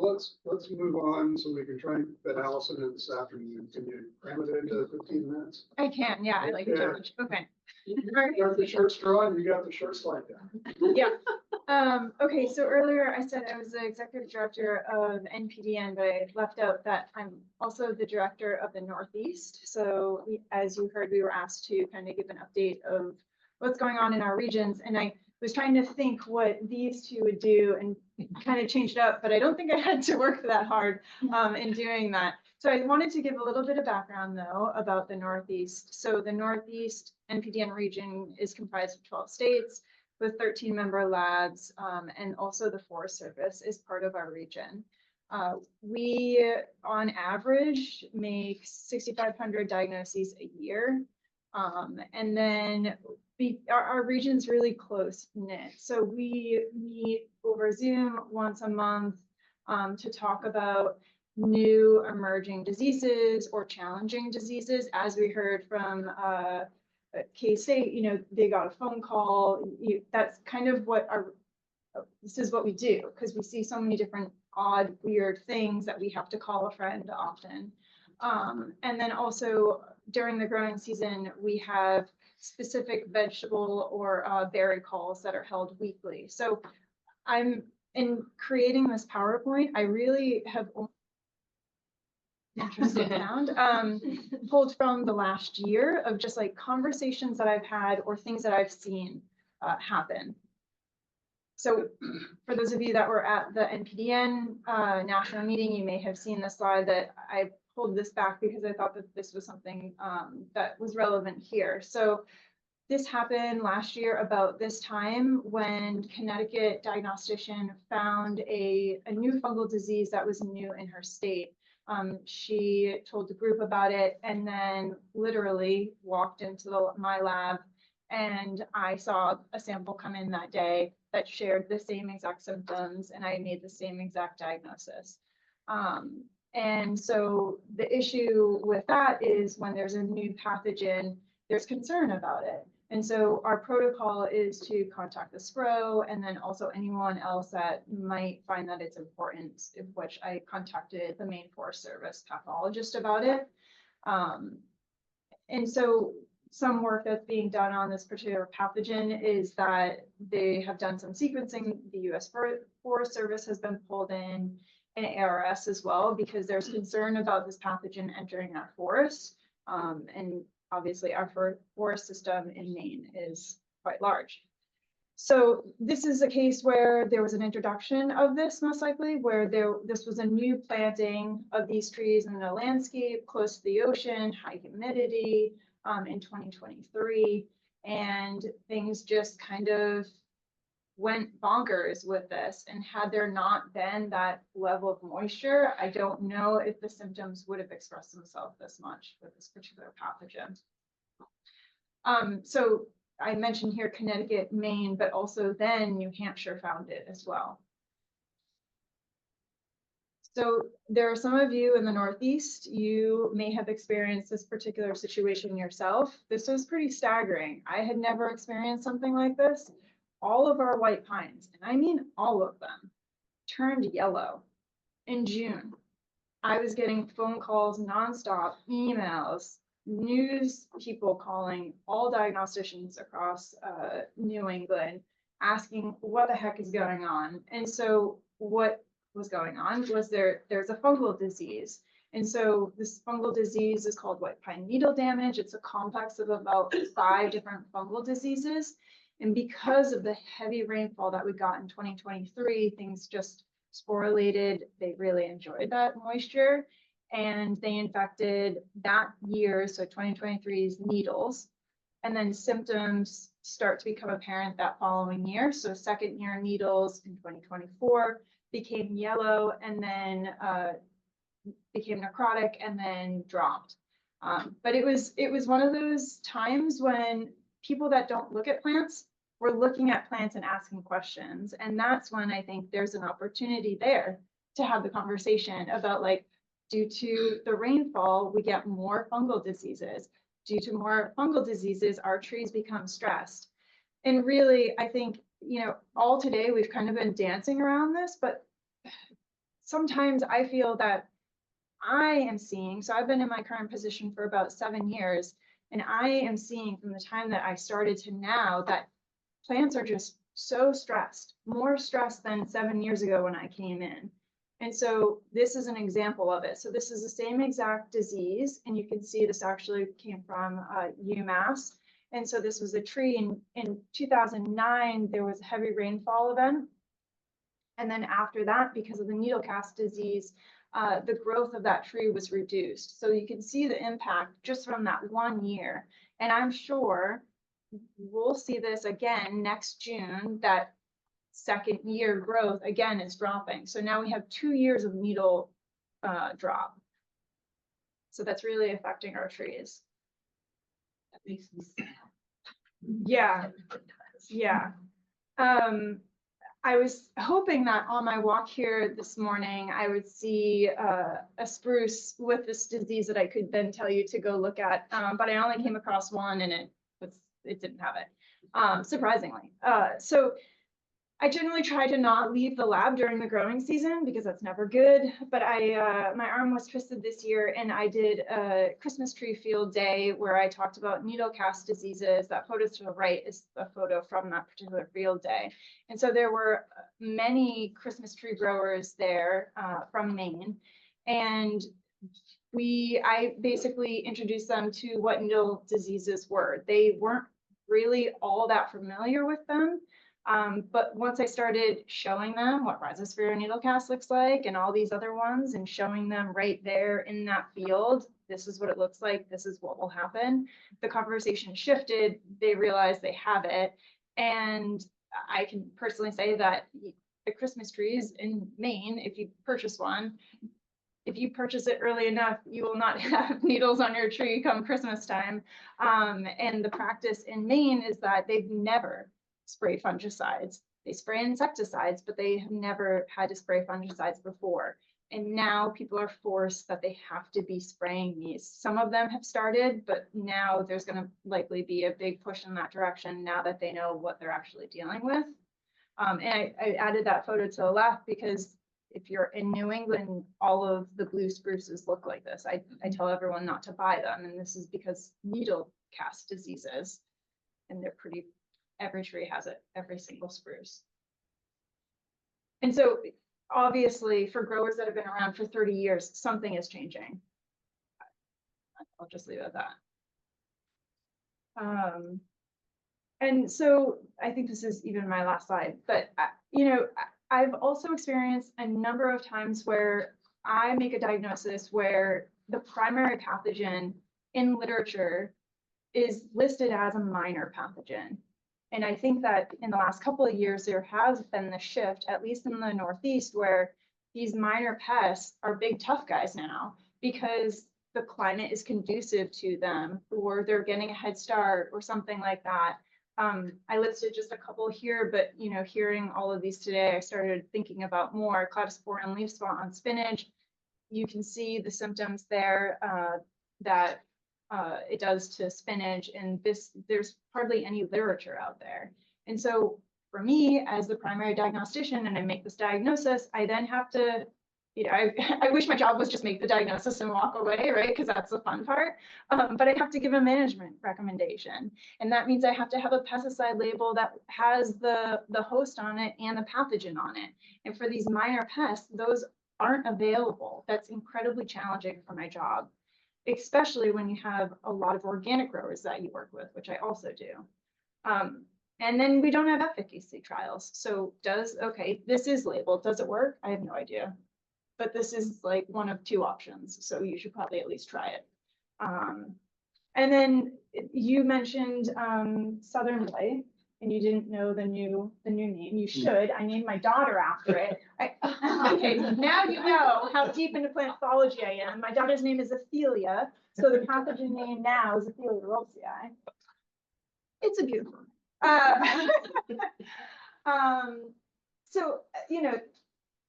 let's move on so we can try and fit Alicyn in this afternoon. Can you cram it into 15 minutes? I can, yeah, I like a challenge. Okay. You got the short straw and you got the short slide down. Yeah. Okay, so earlier I said I was the executive director of NPDN, but I left out that I'm also the director of the Northeast. So as you heard, we were asked to kind of give an update of what's going on in our regions. And I was trying to think what these two would do and kind of changed it up, but I don't think I had to work that hard in doing that. So I wanted to give a little bit of background though about the Northeast. So the Northeast NPDN region is comprised of 12 states with 13 member labs, and also the Forest Service is part of our region. We, on average, make 6,500 diagnoses a year. And then our region's really close knit. So we meet over Zoom once a month to talk about new emerging diseases or challenging diseases. As we heard from K-State, you know, they got a phone call. That's kind of what this is what we do, because we see so many different odd, weird things that we have to call a friend often. And then also during the growing season, we have specific vegetable or berry calls that are held weekly. So in creating this PowerPoint, I really have interesting sound pulled from the last year of just like conversations that I've had or things that I've seen happen. So for those of you that were at the NPDN national meeting, you may have seen the slide that I pulled this back because I thought that this was something that was relevant here. So this happened last year about this time when Connecticut diagnostician found a new fungal disease that was new in her state. She told the group about it and then literally walked into my lab, and I saw a sample come in that day that shared the same exact symptoms, and I made the same exact diagnosis. And so the issue with that is when there's a new pathogen, there's concern about it. And so our protocol is to contact the SPRO and then also anyone else that might find that it's important, of which I contacted the Maine Forest Service pathologist about it. And so some work that's being done on this particular pathogen is that they have done some sequencing. The US Forest Service has been pulled in, and ARS as well, because there's concern about this pathogen entering our forests. And obviously our forest system in Maine is quite large. So this is a case where there was an introduction of this, most likely, where this was a new planting of these trees in a landscape close to the ocean, high humidity in 2023, and things just kind of went bonkers with this. And had there not been that level of moisture, I don't know if the symptoms would have expressed themselves this much with this particular pathogen. So I mentioned here Connecticut, Maine, but also then New Hampshire found it as well. So there are some of you in the Northeast, you may have experienced this particular situation yourself. This was pretty staggering. I had never experienced something like this. All of our white pines, and I mean all of them, turned yellow in June. I was getting phone calls nonstop, emails, news people calling, all diagnosticians across New England asking what the heck is going on. And so what was going on was there's a fungal disease. And so this fungal disease is called white pine needle damage. It's a complex of about 5 different fungal diseases. And because of the heavy rainfall that we got in 2023, things just sporulated. They really enjoyed that moisture, and they infected that year, so 2023's needles. And then symptoms start to become apparent that following year. So second year needles in 2024 became yellow and then became necrotic and then dropped. But it was one of those times when people that don't look at plants were looking at plants and asking questions. And that's when I think there's an opportunity there to have the conversation about, like, due to the rainfall, we get more fungal diseases. Due to more fungal diseases, our trees become stressed. And really, I think, you know, all today we've kind of been dancing around this, but sometimes I feel that I am seeing, so I've been in my current position for about 7 years, and I am seeing from the time that I started to now that plants are just so stressed, more stressed than 7 years ago when I came in. And so this is an example of it. So this is the same exact disease, and you can see this actually came from UMass. And so this was a tree in 2009, there was a heavy rainfall event. And then after that, because of the needle cast disease, the growth of that tree was reduced. So you can see the impact just from that 1 year. And I'm sure we'll see this again next June, that second year growth again is dropping. So now we have 2 years of needle drop. So that's really affecting our trees. That makes me sad. Yeah, yeah. I was hoping that on my walk here this morning, I would see a spruce with this disease that I could then tell you to go look at. But I only came across one, and it didn't have it, surprisingly. So I generally try to not leave the lab during the growing season because that's never good. But my arm was twisted this year, and I did a Christmas tree field day where I talked about needle cast diseases. That photo to the right is a photo from that particular field day. And so there were many Christmas tree growers there from Maine. And I basically introduced them to what needle diseases were. They weren't really all that familiar with them. But once I started showing them what rhizosphere needle cast looks like and all these other ones, and showing them right there in that field, this is what it looks like, this is what will happen, the conversation shifted. They realized they have it. And I can personally say that the Christmas trees in Maine, if you purchase one, if you purchase it early enough, you will not have needles on your tree come Christmas time. And the practice in Maine is that they've never spray fungicides. They spray insecticides, but they have never had to spray fungicides before. And now people are forced that they have to be spraying these. Some of them have started, but now there's going to likely be a big push in that direction now that they know what they're actually dealing with. And I added that photo to the left because if you're in New England, all of the blue spruces look like this. I tell everyone not to buy them, and this is because needle cast diseases, and they're pretty. Every tree has it, every single spruce. And so obviously for growers that have been around for 30 years, something is changing. I'll just leave it at that. And so I think this is even my last slide, but I've also experienced a number of times where I make a diagnosis where the primary pathogen in literature is listed as a minor pathogen. And I think that in the last couple of years, there has been the shift, at least in the Northeast, where these minor pests are big tough guys now because the climate is conducive to them, or they're getting a head start or something like that. I listed just a couple here, but hearing all of these today, I started thinking about more. Cladosporium leaf spot on spinach. You can see the symptoms there that it does to spinach, and there's hardly any literature out there. And so for me as the primary diagnostician, and I make this diagnosis, I then have to, I wish my job was just make the diagnosis and walk away, right? Because that's the fun part. But I have to give a management recommendation. And that means I have to have a pesticide label that has the host on it and the pathogen on it. And for these minor pests, those aren't available. That's incredibly challenging for my job, especially when you have a lot of organic growers that you work with, which I also do. And then we don't have efficacy trials. So this is labeled. Does it work? I have no idea. But this is like one of two options. So you should probably at least try it. And then you mentioned Southern Light, and you didn't know the new name. You should. I named my daughter after it. Okay, now you know how deep into plantology I am. My daughter's name is Ophelia, so the pathogen name now is Ophelia roxii. It's a beautiful name. So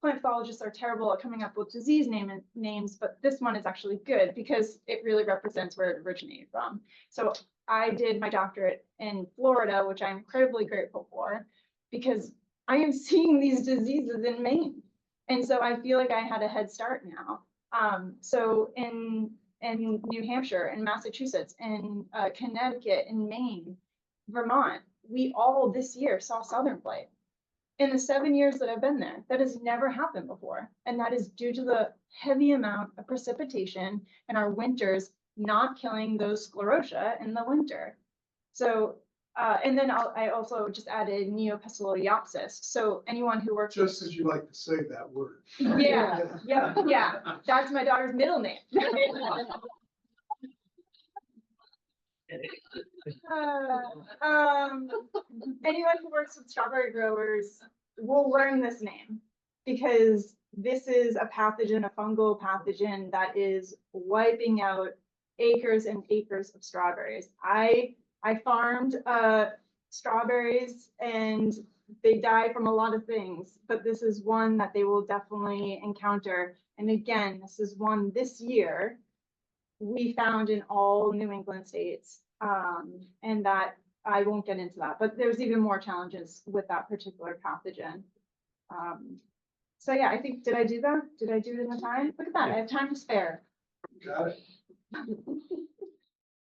plant pathologists are terrible at coming up with disease names, but this one is actually good because it really represents where it originated from. So I did my doctorate in Florida, which I'm incredibly grateful for, because I am seeing these diseases in Maine. And so I feel like I had a head start now. So in New Hampshire, in Massachusetts, in Connecticut, in Maine, Vermont, we all this year saw southern blight. In the 7 years that I've been there, that has never happened before. And that is due to the heavy amount of precipitation in our winters not killing those sclerotia in the winter. So, and then I also just added Neopistoloiopsis. So anyone who works. Just as you like to say that word. Yeah, yeah, that's my daughter's middle name. Anyone who works with strawberry growers will learn this name because this is a pathogen, a fungal pathogen that is wiping out acres and acres of strawberries. I farmed strawberries and they die from a lot of things, but this is one that they will definitely encounter. And again, this is one this year we found in all New England states. And that I won't get into that, but there's even more challenges with that particular pathogen. So yeah, I think, did I do that? Did I do it in the time? Look at that, I have time to spare. Got it.